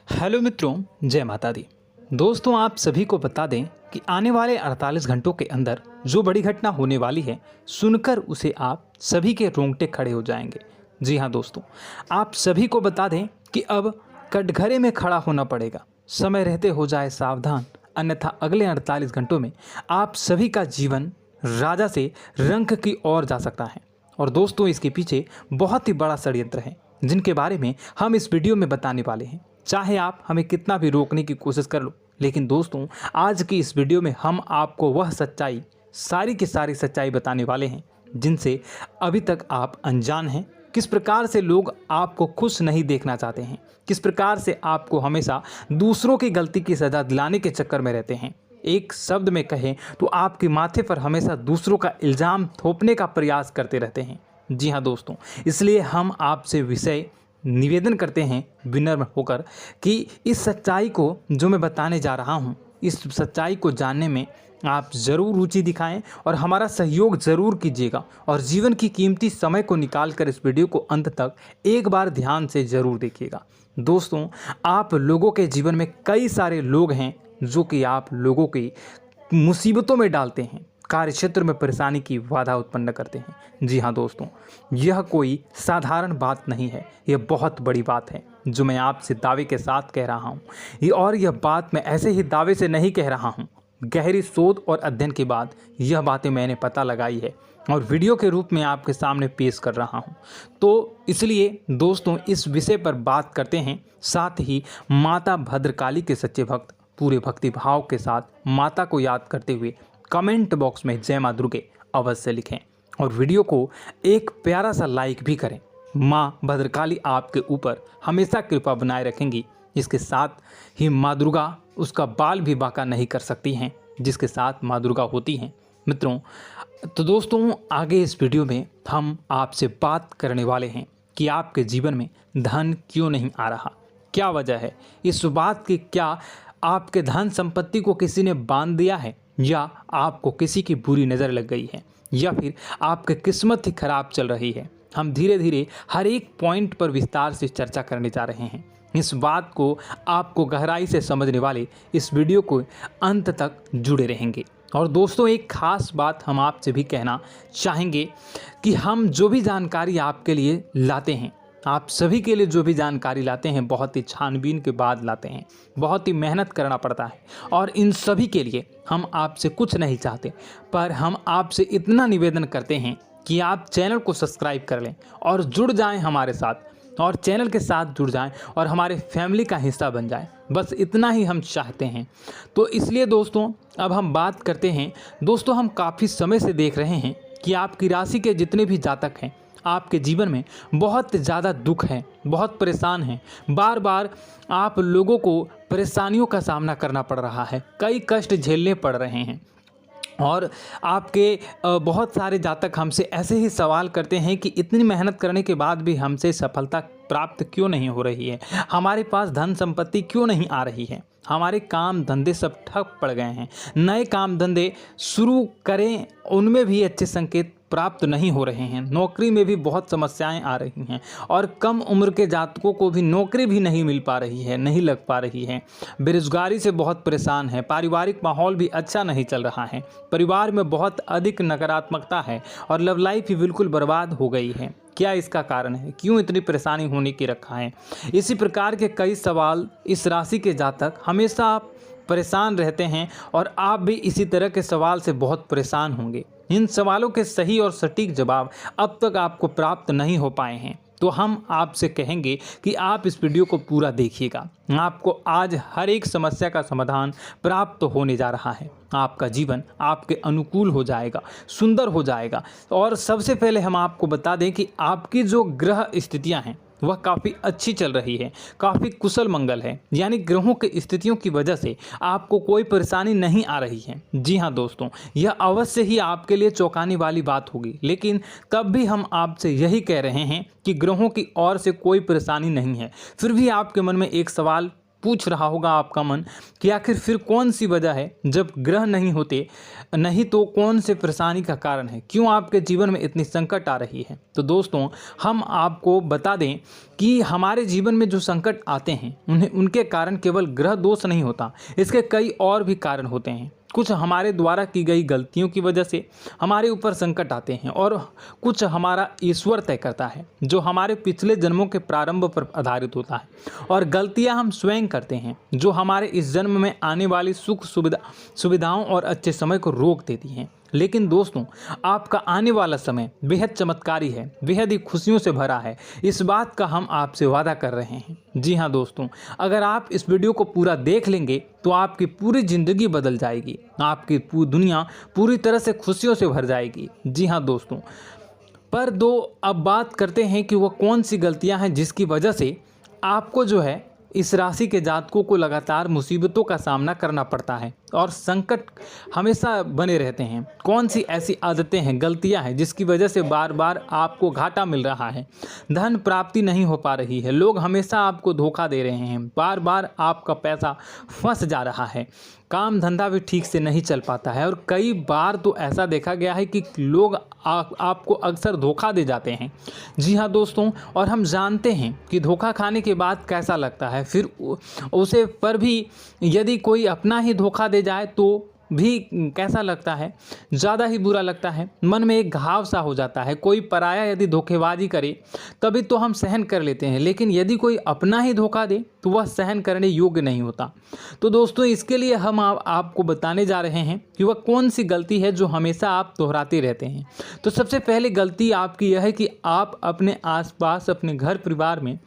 Hello मित्रों, जय माता दी। दोस्तों, आप सभी को बता दें कि आने वाले 48 घंटों के अंदर जो बड़ी घटना होने वाली है, सुनकर उसे आप सभी के रोंगटे खड़े हो जाएंगे। जी हाँ दोस्तों, आप सभी को बता दें कि अब कटघरे में खड़ा होना पड़ेगा। समय रहते हो जाए सावधान, अन्यथा अगले 48 घंटों में आप सभी का जीवन राजा से रंक की ओर जा सकता है। और दोस्तों, इसके पीछे बहुत ही बड़ा षड्यंत्र है, जिनके बारे में हम इस वीडियो में बताने वाले हैं। चाहे आप हमें कितना भी रोकने की कोशिश कर लो, लेकिन दोस्तों, आज की इस वीडियो में हम आपको वह सच्चाई, सारी की सारी सच्चाई बताने वाले हैं जिनसे अभी तक आप अनजान हैं। किस प्रकार से लोग आपको खुश नहीं देखना चाहते हैं, किस प्रकार से आपको हमेशा दूसरों की गलती की सज़ा दिलाने के चक्कर में रहते हैं। एक शब्द में कहें तो आपके माथे पर हमेशा दूसरों का इल्ज़ाम थोपने का प्रयास करते रहते हैं। जी हाँ दोस्तों, इसलिए हम आपसे विषय निवेदन करते हैं विनम्र होकर कि इस सच्चाई को जो मैं बताने जा रहा हूँ, इस सच्चाई को जानने में आप ज़रूर रुचि दिखाएं और हमारा सहयोग ज़रूर कीजिएगा। और जीवन की कीमती समय को निकाल कर इस वीडियो को अंत तक एक बार ध्यान से ज़रूर देखिएगा। दोस्तों, आप लोगों के जीवन में कई सारे लोग हैं जो कि आप लोगों की मुसीबतों में डालते हैं, कार्य क्षेत्र में परेशानी की बाधा उत्पन्न करते हैं। जी हाँ दोस्तों, यह कोई साधारण बात नहीं है, यह बहुत बड़ी बात है जो मैं आपसे दावे के साथ कह रहा हूँ। और यह बात मैं ऐसे ही दावे से नहीं कह रहा हूँ, गहरी शोध और अध्ययन के बाद यह बातें मैंने पता लगाई है और वीडियो के रूप में आपके सामने पेश कर रहा हूँ। तो इसलिए दोस्तों, इस विषय पर बात करते हैं। साथ ही माता भद्रकाली के सच्चे भक्त पूरे भक्ति भाव के साथ माता को याद करते हुए कमेंट बॉक्स में जय मां दुर्गे अवश्य लिखें और वीडियो को एक प्यारा सा लाइक भी करें। माँ भद्रकाली आपके ऊपर हमेशा कृपा बनाए रखेंगी। इसके साथ ही माँ दुर्गा उसका बाल भी बांका नहीं कर सकती हैं, जिसके साथ माँ दुर्गा होती हैं। मित्रों, तो दोस्तों, आगे इस वीडियो में हम आपसे बात करने वाले हैं कि आपके जीवन में धन क्यों नहीं आ रहा, क्या वजह है इस बात की। क्या आपके धन संपत्ति को किसी ने बांध दिया है, या आपको किसी की बुरी नज़र लग गई है, या फिर आपकी किस्मत ही खराब चल रही है। हम धीरे धीरे हर एक पॉइंट पर विस्तार से चर्चा करने जा रहे हैं। इस बात को आपको गहराई से समझने वाले इस वीडियो को अंत तक जुड़े रहेंगे। और दोस्तों, एक खास बात हम आपसे भी कहना चाहेंगे कि हम जो भी जानकारी आपके लिए लाते हैं, आप सभी के लिए जो भी जानकारी लाते हैं, बहुत ही छानबीन के बाद लाते हैं, बहुत ही मेहनत करना पड़ता है। और इन सभी के लिए हम आपसे कुछ नहीं चाहते, पर हम आपसे इतना निवेदन करते हैं कि आप चैनल को सब्सक्राइब कर लें और जुड़ जाएं हमारे साथ, और चैनल के साथ जुड़ जाएं और हमारे फैमिली का हिस्सा बन जाएं। बस इतना ही हम चाहते हैं। तो इसलिए दोस्तों, अब हम बात करते हैं। दोस्तों, हम काफ़ी समय से देख रहे हैं कि आपकी राशि के जितने भी जातक हैं, आपके जीवन में बहुत ज़्यादा दुख है, बहुत परेशान हैं। बार बार आप लोगों को परेशानियों का सामना करना पड़ रहा है, कई कष्ट झेलने पड़ रहे हैं। और आपके बहुत सारे जातक हमसे ऐसे ही सवाल करते हैं कि इतनी मेहनत करने के बाद भी हमसे सफलता प्राप्त क्यों नहीं हो रही है, हमारे पास धन संपत्ति क्यों नहीं आ रही है, हमारे काम धंधे सब ठप पड़ गए हैं, नए काम धंधे शुरू करें उनमें भी अच्छे संकेत प्राप्त नहीं हो रहे हैं, नौकरी में भी बहुत समस्याएं आ रही हैं, और कम उम्र के जातकों को भी नौकरी भी नहीं मिल पा रही है, नहीं लग पा रही है, बेरोजगारी से बहुत परेशान है, पारिवारिक माहौल भी अच्छा नहीं चल रहा है, परिवार में बहुत अधिक नकारात्मकता है और लव लाइफ भी बिल्कुल बर्बाद हो गई है। क्या इसका कारण है, क्यों इतनी परेशानी होने की रखा है? इसी प्रकार के कई सवाल इस राशि के जातक हमेशा परेशान रहते हैं, और आप भी इसी तरह के सवाल से बहुत परेशान होंगे। इन सवालों के सही और सटीक जवाब अब तक आपको प्राप्त नहीं हो पाए हैं, तो हम आपसे कहेंगे कि आप इस वीडियो को पूरा देखिएगा। आपको आज हर एक समस्या का समाधान प्राप्त होने जा रहा है। आपका जीवन आपके अनुकूल हो जाएगा, सुंदर हो जाएगा। और सबसे पहले हम आपको बता दें कि आपकी जो ग्रह स्थितियां हैं वह काफ़ी अच्छी चल रही है, काफ़ी कुशल मंगल है, यानी ग्रहों की स्थितियों की वजह से आपको कोई परेशानी नहीं आ रही है। जी हाँ दोस्तों, यह अवश्य ही आपके लिए चौंकाने वाली बात होगी, लेकिन तब भी हम आपसे यही कह रहे हैं कि ग्रहों की ओर से कोई परेशानी नहीं है। फिर भी आपके मन में एक सवाल पूछ रहा होगा आपका मन कि आखिर फिर कौन सी वजह है, जब ग्रह नहीं होते नहीं तो कौन से परेशानी का कारण है, क्यों आपके जीवन में इतनी संकट आ रही है। तो दोस्तों हम आपको बता दें कि हमारे जीवन में जो संकट आते हैं उनके कारण केवल ग्रह दोष नहीं होता, इसके कई और भी कारण होते हैं। कुछ हमारे द्वारा की गई गलतियों की वजह से हमारे ऊपर संकट आते हैं और कुछ हमारा ईश्वर तय करता है, जो हमारे पिछले जन्मों के प्रारंभ पर आधारित होता है। और गलतियां हम स्वयं करते हैं, जो हमारे इस जन्म में आने वाली सुख सुविधाओं और अच्छे समय को रोक देती हैं। लेकिन दोस्तों आपका आने वाला समय बेहद चमत्कारी है, बेहद ही खुशियों से भरा है, इस बात का हम आपसे वादा कर रहे हैं। जी हाँ दोस्तों, अगर आप इस वीडियो को पूरा देख लेंगे तो आपकी पूरी ज़िंदगी बदल जाएगी, आपकी पूरी दुनिया पूरी तरह से खुशियों से भर जाएगी। जी हाँ दोस्तों, पर अब बात करते हैं कि वह कौन सी गलतियां हैं जिसकी वजह से आपको जो है इस राशि के जातकों को लगातार मुसीबतों का सामना करना पड़ता है और संकट हमेशा बने रहते हैं। कौन सी ऐसी आदतें हैं, गलतियां हैं जिसकी वजह से बार बार आपको घाटा मिल रहा है, धन प्राप्ति नहीं हो पा रही है, लोग हमेशा आपको धोखा दे रहे हैं, बार बार आपका पैसा फंस जा रहा है, काम धंधा भी ठीक से नहीं चल पाता है और कई बार तो ऐसा देखा गया है कि लोग आपको अक्सर धोखा दे जाते हैं। जी हाँ दोस्तों, और हम जानते हैं कि धोखा खाने के बाद कैसा लगता है, फिर उसे पर भी यदि कोई अपना ही धोखा दे जाए तो भी कैसा लगता है, ज़्यादा ही बुरा लगता है, मन में एक घाव सा हो जाता है। कोई पराया यदि धोखेबाजी करे तभी तो हम सहन कर लेते हैं, लेकिन यदि कोई अपना ही धोखा दे तो वह सहन करने योग्य नहीं होता। तो दोस्तों इसके लिए हम आपको बताने जा रहे हैं कि वह कौन सी गलती है जो हमेशा आप दोहराते रहते हैं। तो सबसे पहली गलती आपकी यह है कि आप अपने आसपास, अपने घर परिवार में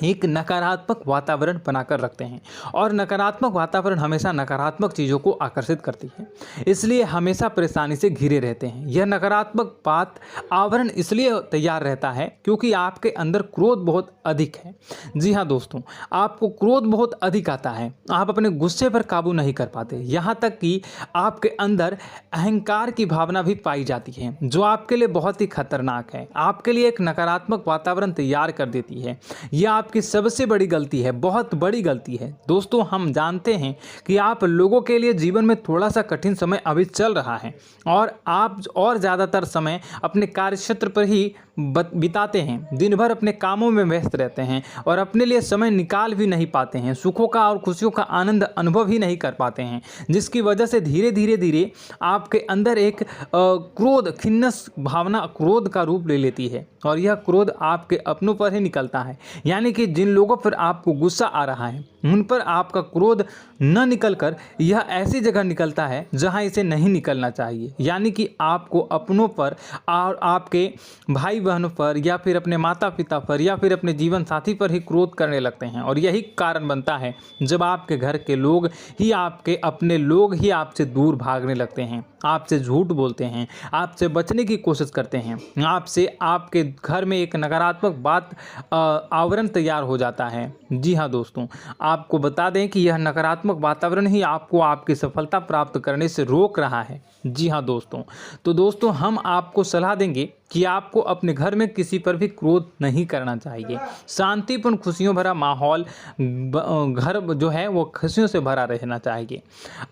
एक नकारात्मक वातावरण बनाकर रखते हैं और नकारात्मक वातावरण हमेशा नकारात्मक चीज़ों को आकर्षित करती है, इसलिए हमेशा परेशानी से घिरे रहते हैं। यह नकारात्मक आवरण इसलिए तैयार रहता है क्योंकि आपके अंदर क्रोध बहुत अधिक है। जी हाँ दोस्तों, आपको क्रोध बहुत अधिक आता है, आप अपने गुस्से पर काबू नहीं कर पाते, यहाँ तक कि आपके अंदर अहंकार की भावना भी पाई जाती है, जो आपके लिए बहुत ही खतरनाक है, आपके लिए एक नकारात्मक वातावरण तैयार कर देती है। यह आपकी सबसे बड़ी गलती है, बहुत बड़ी गलती है। दोस्तों हम जानते हैं कि आप लोगों के लिए जीवन में थोड़ा सा कठिन समय अभी चल रहा है और आप और ज़्यादातर समय अपने कार्यक्षेत्र पर ही बिताते हैं, दिन भर अपने कामों में व्यस्त रहते हैं और अपने लिए समय निकाल भी नहीं पाते हैं, सुखों का और खुशियों का आनंद अनुभव ही नहीं कर पाते हैं, जिसकी वजह से धीरे धीरे आपके अंदर एक क्रोध, खिन्नस भावना क्रोध का रूप ले लेती है और यह क्रोध आपके अपनों पर ही निकलता है। यानी कि जिन लोगों पर आपको गुस्सा आ रहा है उन पर आपका क्रोध न निकलकर यह ऐसी जगह निकलता है जहां इसे नहीं निकलना चाहिए। यानी कि आपको अपनों पर और आपके भाई बहनों पर या फिर अपने माता पिता पर या फिर अपने जीवन साथी पर ही क्रोध करने लगते हैं और यही कारण बनता है जब आपके घर के लोग ही, आपके अपने लोग ही आपसे दूर भागने लगते हैं, आपसे झूठ बोलते हैं, आपसे बचने की कोशिश करते हैं, आपसे आपके घर में एक नकारात्मक आवरण तैयार हो जाता है। जी हाँ दोस्तों, आपको बता दें कि यह नकारात्मक वातावरण ही आपको आपकी सफलता प्राप्त करने से रोक रहा है। जी हाँ दोस्तों, तो दोस्तों हम आपको सलाह देंगे कि आपको अपने घर में किसी पर भी क्रोध नहीं करना चाहिए। शांतिपूर्ण खुशियों भरा माहौल, घर जो है वो खुशियों से भरा रहना चाहिए।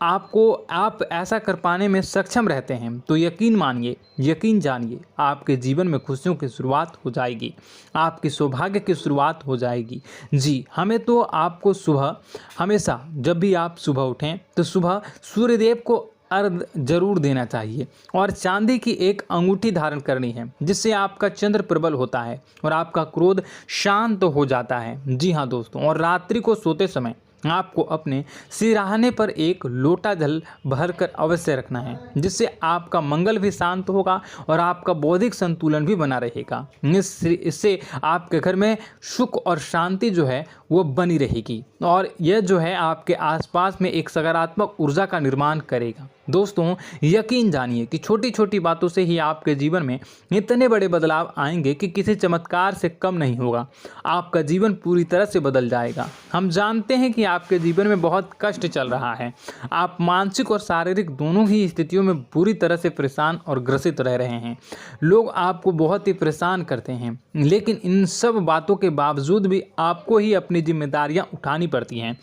आप ऐसा कर पाने में सक्षम रहते हैं तो यकीन मानिए, यकीन जानिए, आपके जीवन में खुशियों की शुरुआत हो जाएगी, आपकी सौभाग्य की शुरुआत हो जाएगी। जी हमें तो आपको सुबह, हमेशा जब भी आप सुबह उठें तो सुबह सूर्यदेव को अर्घ जरूर देना चाहिए और चांदी की एक अंगूठी धारण करनी है, जिससे आपका चंद्र प्रबल होता है और आपका क्रोध शांत हो जाता है। जी हाँ दोस्तों, और रात्रि को सोते समय आपको अपने सिरहाने पर एक लोटा जल भरकर अवश्य रखना है, जिससे आपका मंगल भी शांत होगा और आपका बौद्धिक संतुलन भी बना रहेगा। इससे आपके घर में सुख और शांति जो है वो बनी रहेगी और यह जो है आपके आसपास में एक सकारात्मक ऊर्जा का निर्माण करेगा। दोस्तों यकीन जानिए कि छोटी छोटी बातों से ही आपके जीवन में इतने बड़े बदलाव आएंगे कि किसी चमत्कार से कम नहीं होगा, आपका जीवन पूरी तरह से बदल जाएगा। हम जानते हैं कि आपके जीवन में बहुत कष्ट चल रहा है। आप मानसिक और शारीरिक दोनों ही स्थितियों में बुरी तरह से परेशान और ग्रसित रह रहे हैं। लोग आपको बहुत ही परेशान करते हैं, लेकिन इन सब बातों के बावजूद भी आपको ही अपनी जिम्मेदारियां उठानी पड़ती हैं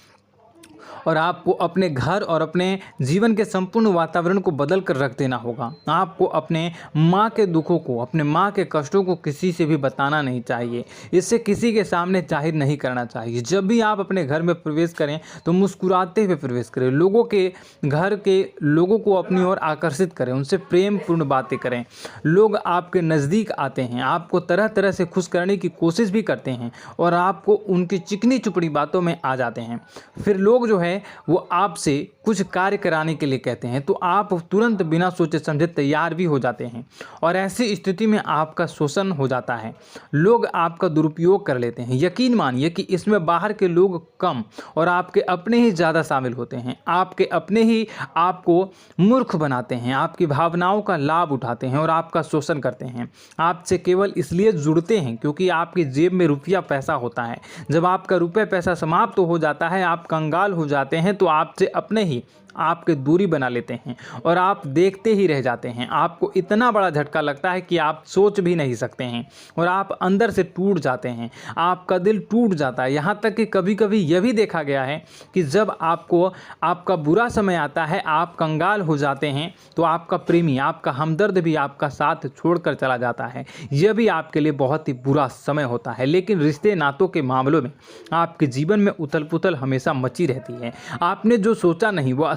और आपको अपने घर और अपने जीवन के संपूर्ण वातावरण को बदल कर रख देना होगा। आपको अपने माँ के दुखों को, अपने माँ के कष्टों को किसी से भी बताना नहीं चाहिए। इससे किसी के सामने जाहिर नहीं करना चाहिए। जब भी आप अपने घर में प्रवेश करें तो मुस्कुराते हुए प्रवेश करें। लोगों के घर के लोगों को अपनी ओर आकर्षित करें, उनसे प्रेमपूर्ण बातें करें। लोग आपके नज़दीक आते हैं, आपको तरह तरह से खुश करने की कोशिश भी करते हैं और आपको उनकी चिकनी चुपड़ी बातों में आ जाते हैं। फिर लोग जो है वो आपसे कुछ कार्य कराने के लिए कहते हैं तो आप तुरंत बिना सोचे समझे तैयार भी हो जाते हैं और ऐसी स्थिति में आपका शोषण हो जाता है। लोग आपका दुरुपयोग कर लेते हैं। यकीन मानिए कि इसमें बाहर के लोग कम और आपके अपने ही ज़्यादा शामिल होते हैं। आपके अपने ही आपको मूर्ख बनाते हैं, आपकी भावनाओं का लाभ उठाते हैं और आपका शोषण करते हैं। आपसे केवल इसलिए जुड़ते हैं क्योंकि आपकी जेब में रुपया पैसा होता है। जब आपका रुपया पैसा समाप्त हो जाता है, आप कंगाल हो जाते हैं तो आपसे अपने ही आपके दूरी बना लेते हैं और आप देखते ही रह जाते हैं। आपको इतना बड़ा झटका लगता है कि आप सोच भी नहीं सकते हैं और आप अंदर से टूट जाते हैं। आपका दिल टूट जाता है। यहाँ तक कि कभी कभी यह भी देखा गया है कि जब आपको आपका बुरा समय आता है, आप कंगाल हो जाते हैं तो आपका प्रेमी, आपका हमदर्द भी आपका साथ छोड़कर चला जाता है। यह भी आपके लिए बहुत ही बुरा समय होता है। लेकिन रिश्ते नातों के मामलों में आपके जीवन में उथल पुथल हमेशा मची रहती है। आपने जो सोचा नहीं वह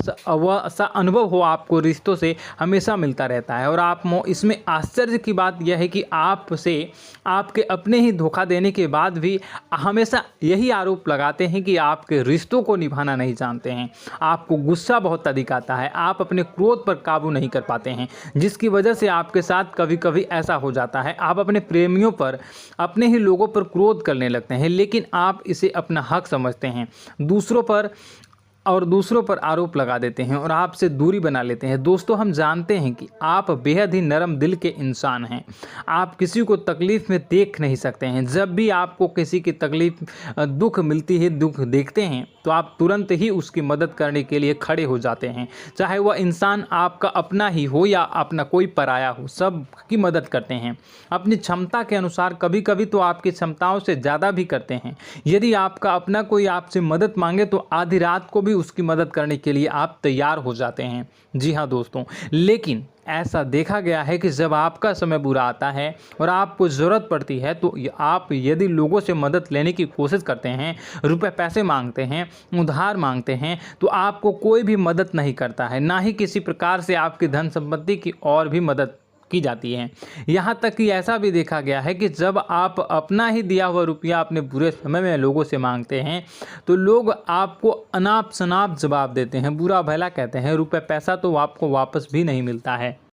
ऐसा अनुभव हो आपको रिश्तों से हमेशा मिलता रहता है। और आप इसमें आश्चर्य की बात यह है कि आपसे आपके अपने ही धोखा देने के बाद भी हमेशा यही आरोप लगाते हैं कि आपके रिश्तों को निभाना नहीं जानते हैं। आपको गुस्सा बहुत अधिक आता है, आप अपने क्रोध पर काबू नहीं कर पाते हैं, जिसकी वजह से आपके साथ कभी कभी ऐसा हो जाता है आप अपने प्रेमियों पर, अपने ही लोगों पर क्रोध करने लगते हैं। लेकिन आप इसे अपना हक समझते हैं, दूसरों पर आरोप लगा देते हैं और आपसे दूरी बना लेते हैं। दोस्तों, हम जानते हैं कि आप बेहद ही नरम दिल के इंसान हैं। आप किसी को तकलीफ़ में देख नहीं सकते हैं। जब भी आपको किसी की तकलीफ़, दुख मिलती है, दुख देखते हैं तो आप तुरंत ही उसकी मदद करने के लिए खड़े हो जाते हैं। चाहे वह इंसान आपका अपना ही हो या अपना कोई पराया हो, सब की मदद करते हैं अपनी क्षमता के अनुसार। कभी कभी तो आपकी क्षमताओं से ज़्यादा भी करते हैं। यदि आपका अपना कोई आपसे मदद मांगे तो आधी रात को भी उसकी मदद करने के लिए आप तैयार हो जाते हैं। जी हाँ दोस्तों, लेकिन ऐसा देखा गया है कि जब आपका समय बुरा आता है और आपको ज़रूरत पड़ती है तो आप यदि लोगों से मदद लेने की कोशिश करते हैं, रुपए पैसे मांगते हैं, उधार मांगते हैं, तो आपको कोई भी मदद नहीं करता है। ना ही किसी प्रकार से आपकी धन संपत्ति की और भी मदद की जाती है। यहाँ तक कि ऐसा भी देखा गया है कि जब आप अपना ही दिया हुआ रुपया अपने बुरे समय में लोगों से मांगते हैं तो लोग आपको अनाप शनाप जवाब देते हैं, बुरा भला कहते हैं। रुपये पैसा तो आपको वापस भी नहीं मिलता है।